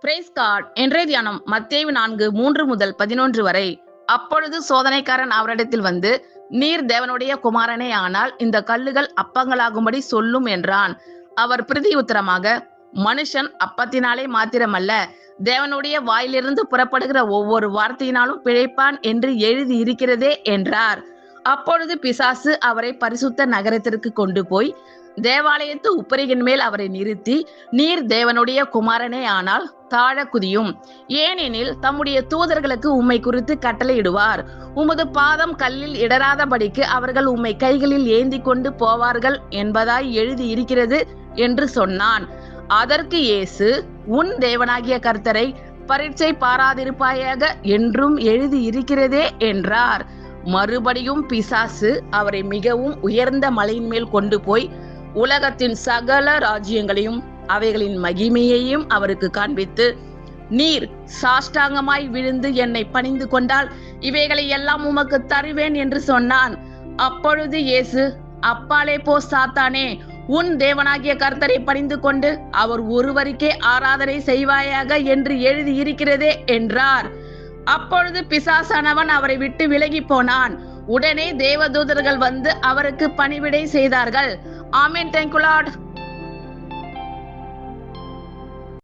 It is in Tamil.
Price God. இன்றைய தியானம் மத்தேயு 4:3-11 வரை. அப்பொழுது சோதனைக்காரன் அவரிடத்தில் வந்து, நீர் தேவனுடைய குமாரனே ஆனால் இந்த கல்லுகள் அப்பங்களாகும்படி சொல்லும் என்றான். அவர் பிரதியுத்தரமாக, மனுஷன் அப்பத்தினாலே மாத்திரமல்ல, தேவனுடைய வாயிலிருந்து புறப்படுகிற ஒவ்வொரு வார்த்தையினாலும் பிழைப்பான் என்று எழுதி இருக்கிறதே என்றார். அப்பொழுது பிசாசு அவரை பரிசுத்த நகரத்திற்கு கொண்டு போய் தேவாலயத்து உப்பரியின் மேல் அவரை நிறுத்தி, நீர் தேவனுடைய குமாரனே ஆனால் தாழ குதியும், ஏனெனில் தம்முடைய தூதர்களுக்கு உம்மை குறித்து கட்டளையிடுவார், உமது பாதம் கல்லில் இடராதபடிக்கு அவர்கள் உம்மை கைகளில் ஏந்தி கொண்டு போவார்கள் என்பதாய் எழுதி இருக்கிறது என்று சொன்னான். அதற்கு இயேசு, உன் தேவனாகிய கர்த்தரை பரீட்சை பாராதிருப்பாயாக என்றும் எழுதி இருக்கிறதே என்றார். மறுபடியும் பிசாசு அவரை மிகவும் உயர்ந்த மலையின் மேல் கொண்டு போய் உலகத்தின் சகல ராஜ்யங்களையும் அவைகளின் மகிமையையும் அவருக்கு காண்பித்து, நீர் சாஷ்டாங்கமாய் விழுந்து என்னை பணிந்து கொண்டால் இவைகளை எல்லாம் உமக்கு தருவேன் என்று சொன்னான். அப்பொழுது இயேசு, அப்பாலே போ சாத்தானே, உன் தேவனாகிய கர்த்தரை பணிந்து கொண்டு அவர் ஒருவருக்கே ஆராதனை செய்வாயாக என்று எழுதி இருக்கிறதே என்றார். அப்பொழுது பிசாசானவன் அவரை விட்டு விலகி போனான். உடனே தேவதூதர்கள் வந்து அவருக்கு பணிவிடை செய்தார்கள். ஆமென். Thank you Lord.